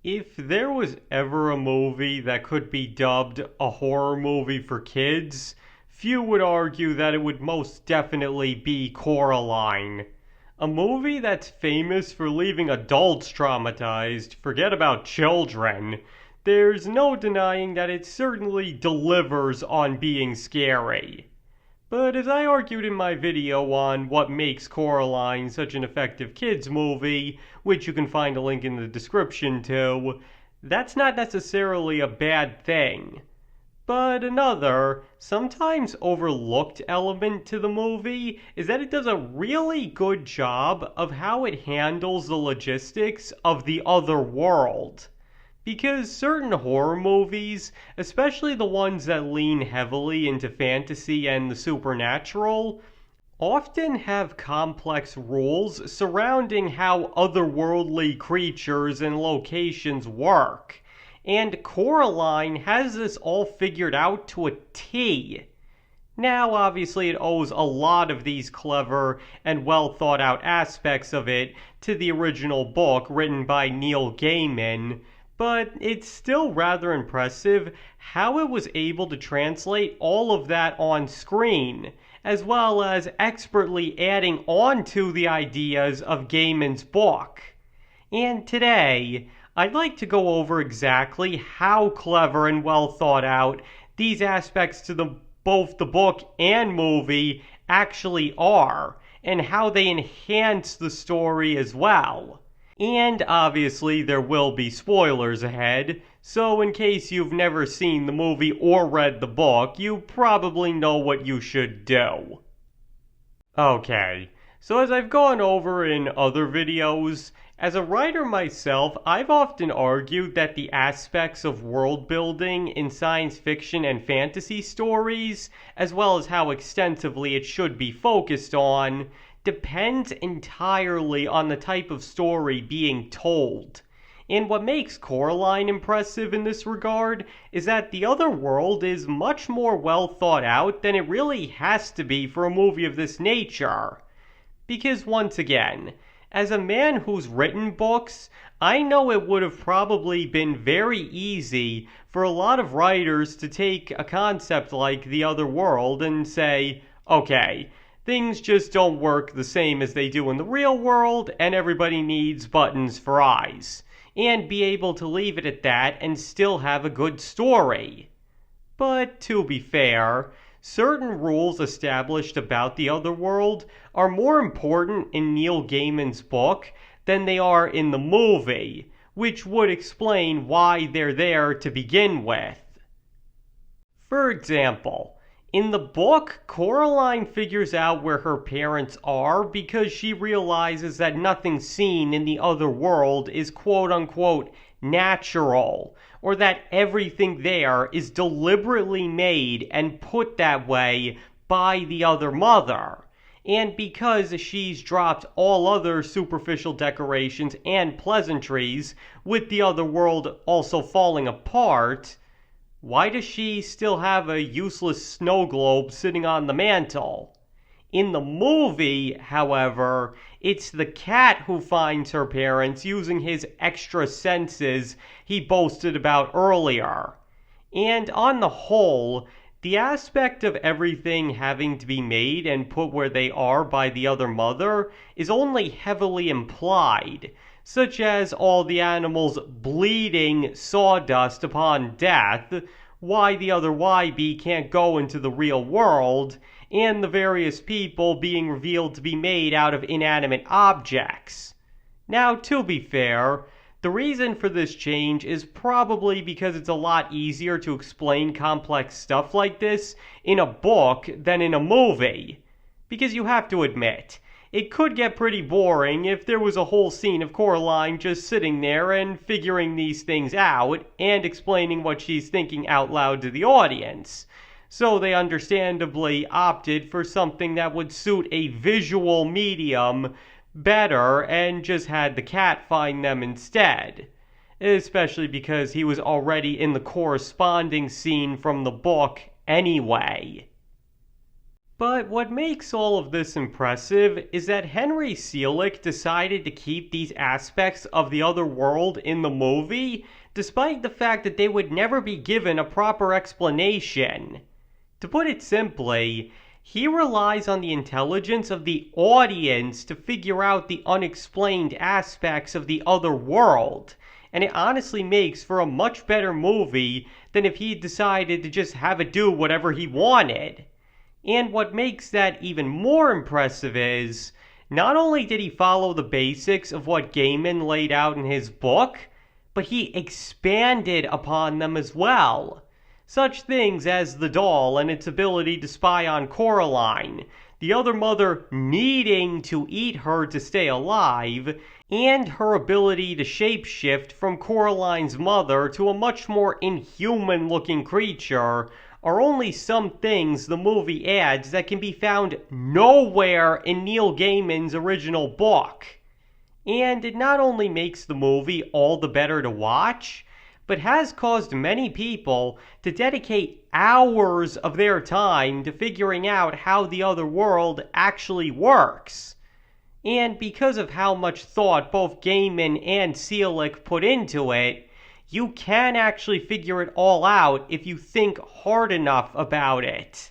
If there was ever a movie that could be dubbed a horror movie for kids, few would argue that it would most definitely be Coraline. A movie that's famous for leaving adults traumatized, forget about children. There's no denying that it certainly delivers on being scary. But as I argued in my video on what makes Coraline such an effective kids movie, which you can find a link in the description to, that's not necessarily a bad thing. But another, sometimes overlooked element to the movie is that it does a really good job of how it handles the logistics of the other world. Because certain horror movies, especially the ones that lean heavily into fantasy and the supernatural, often have complex rules surrounding how otherworldly creatures and locations work. And Coraline has this all figured out to a T. Now, obviously, it owes a lot of these clever and well thought out aspects of it to the original book written by Neil Gaiman, but it's still rather impressive how it was able to translate all of that on screen, as well as expertly adding on to the ideas of Gaiman's book. And today, I'd like to go over exactly how clever and well thought out these aspects to both the book and movie actually are, and how they enhance the story as well. And obviously there will be spoilers ahead, so in case you've never seen the movie or read the book, you probably know what you should do. Okay, so as I've gone over in other videos, as a writer myself, I've often argued that the aspects of world building in science fiction and fantasy stories, as well as how extensively it should be focused on, depends entirely on the type of story being told. And what makes Coraline impressive in this regard is that the other world is much more well thought out than it really has to be for a movie of this nature. Because once again, as a man who's written books, I know it would have probably been very easy for a lot of writers to take a concept like the other world and say, okay, things just don't work the same as they do in the real world, and everybody needs buttons for eyes, and be able to leave it at that and still have a good story. But to be fair, certain rules established about the other world are more important in Neil Gaiman's book than they are in the movie, which would explain why they're there to begin with. For example, in the book, Coraline figures out where her parents are because she realizes that nothing seen in the other world is quote-unquote natural, or that everything there is deliberately made and put that way by the other mother. And because she's dropped all other superficial decorations and pleasantries, with the other world also falling apart, why does she still have a useless snow globe sitting on the mantle? In the movie, however, it's the cat who finds her parents using his extra senses he boasted about earlier. And on the whole, the aspect of everything having to be made and put where they are by the other mother is only heavily implied, such as all the animals bleeding sawdust upon death, why the other YB can't go into the real world, and the various people being revealed to be made out of inanimate objects. Now, to be fair, the reason for this change is probably because it's a lot easier to explain complex stuff like this in a book than in a movie. Because you have to admit, it could get pretty boring if there was a whole scene of Coraline just sitting there and figuring these things out and explaining what she's thinking out loud to the audience. So they understandably opted for something that would suit a visual medium better and just had the cat find them instead. Especially because he was already in the corresponding scene from the book anyway. But what makes all of this impressive is that Henry Selick decided to keep these aspects of the other world in the movie, despite the fact that they would never be given a proper explanation. To put it simply, he relies on the intelligence of the audience to figure out the unexplained aspects of the other world, and it honestly makes for a much better movie than if he decided to just have it do whatever he wanted. And what makes that even more impressive is, not only did he follow the basics of what Gaiman laid out in his book, but he expanded upon them as well. Such things as the doll and its ability to spy on Coraline, the other mother needing to eat her to stay alive, and her ability to shapeshift from Coraline's mother to a much more inhuman-looking creature are only some things the movie adds that can be found nowhere in Neil Gaiman's original book. And it not only makes the movie all the better to watch, but has caused many people to dedicate hours of their time to figuring out how the other world actually works. And because of how much thought both Gaiman and Selick put into it, you can actually figure it all out if you think hard enough about it.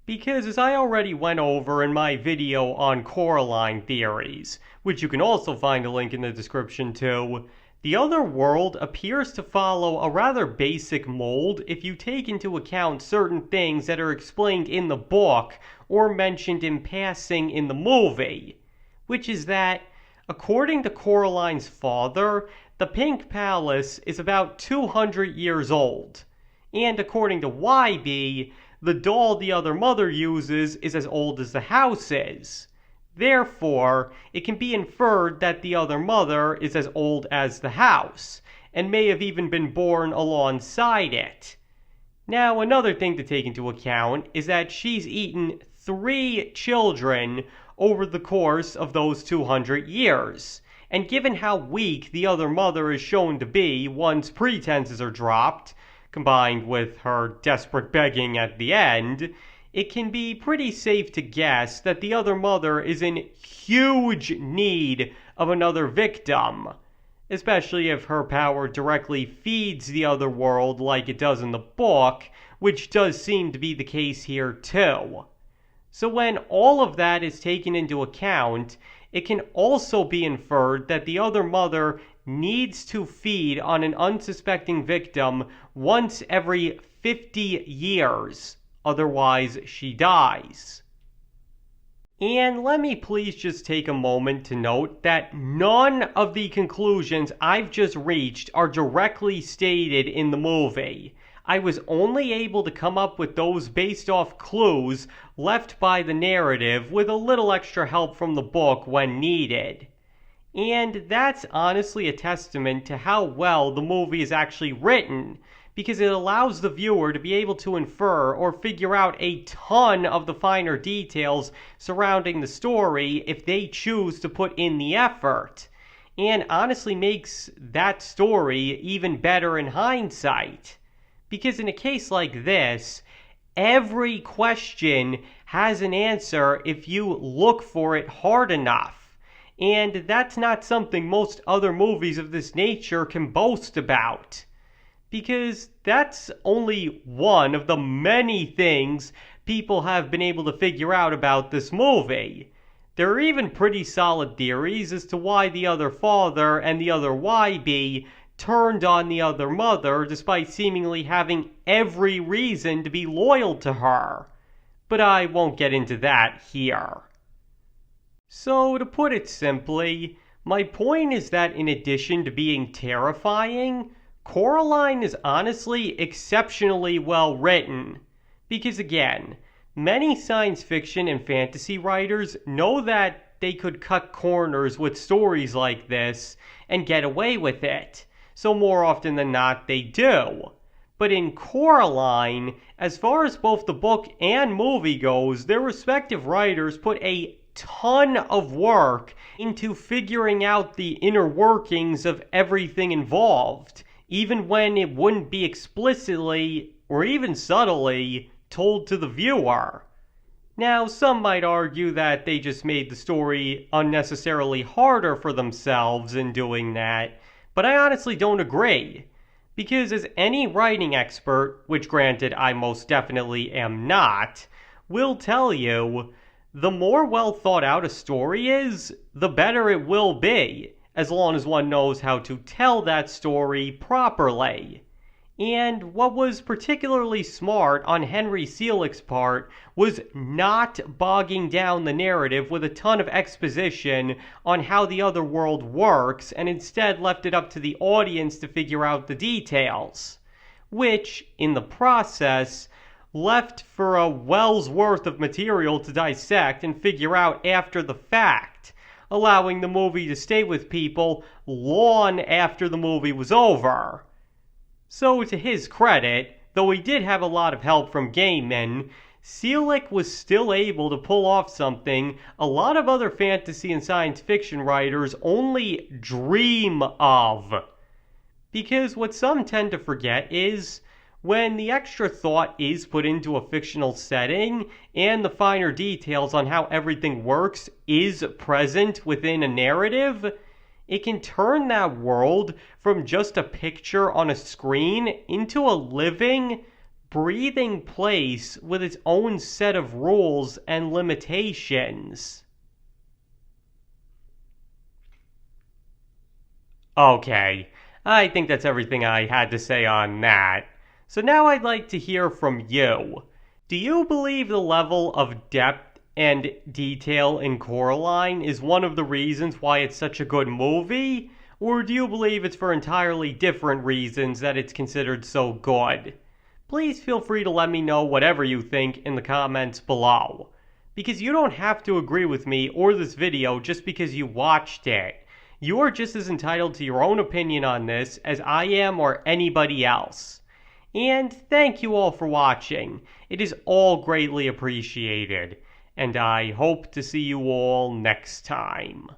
Because as I already went over in my video on Coraline theories, which you can also find a link in the description to, the other world appears to follow a rather basic mold if you take into account certain things that are explained in the book or mentioned in passing in the movie, which is that, according to Coraline's father, the Pink Palace is about 200 years old, and according to YB, the doll the other mother uses is as old as the house is. Therefore, it can be inferred that the other mother is as old as the house, and may have even been born alongside it. Now, another thing to take into account is that she's eaten 3 children over the course of those 200 years, and given how weak the other mother is shown to be once pretenses are dropped, combined with her desperate begging at the end, it can be pretty safe to guess that the other mother is in huge need of another victim, especially if her power directly feeds the other world like it does in the book, which does seem to be the case here too. So when all of that is taken into account, it can also be inferred that the other mother needs to feed on an unsuspecting victim once every 50 years. Otherwise, she dies. And let me please just take a moment to note that none of the conclusions I've just reached are directly stated in the movie. I was only able to come up with those based off clues left by the narrative with a little extra help from the book when needed. And that's honestly a testament to how well the movie is actually written, because it allows the viewer to be able to infer or figure out a ton of the finer details surrounding the story if they choose to put in the effort, and honestly makes that story even better in hindsight. Because in a case like this, every question has an answer if you look for it hard enough, and that's not something most other movies of this nature can boast about. Because that's only one of the many things people have been able to figure out about this movie. There are even pretty solid theories as to why the other father and the other YB turned on the other mother despite seemingly having every reason to be loyal to her. But I won't get into that here. So, to put it simply, my point is that in addition to being terrifying, Coraline is honestly exceptionally well written. Because again, many science fiction and fantasy writers know that they could cut corners with stories like this and get away with it. So more often than not, they do. But in Coraline, as far as both the book and movie goes, their respective writers put a ton of work into figuring out the inner workings of everything involved, even when it wouldn't be explicitly or even subtly told to the viewer. Now, some might argue that they just made the story unnecessarily harder for themselves in doing that, but I honestly don't agree. Because as any writing expert, which granted I most definitely am not, will tell you, the more well thought out a story is, the better it will be, as long as one knows how to tell that story properly. And what was particularly smart on Henry Selick's part was not bogging down the narrative with a ton of exposition on how the other world works and instead left it up to the audience to figure out the details. Which, in the process, left for a well's worth of material to dissect and figure out after the fact, allowing the movie to stay with people long after the movie was over. So to his credit, though he did have a lot of help from Gaiman, Selick was still able to pull off something a lot of other fantasy and science fiction writers only dream of. Because what some tend to forget is, when the extra thought is put into a fictional setting, and the finer details on how everything works is present within a narrative, it can turn that world from just a picture on a screen into a living, breathing place with its own set of rules and limitations. Okay, I think that's everything I had to say on that. So now I'd like to hear from you. Do you believe the level of depth and detail in Coraline is one of the reasons why it's such a good movie? Or do you believe it's for entirely different reasons that it's considered so good? Please feel free to let me know whatever you think in the comments below. Because you don't have to agree with me or this video just because you watched it. You're just as entitled to your own opinion on this as I am or anybody else. And thank you all for watching. It is all greatly appreciated. And I hope to see you all next time.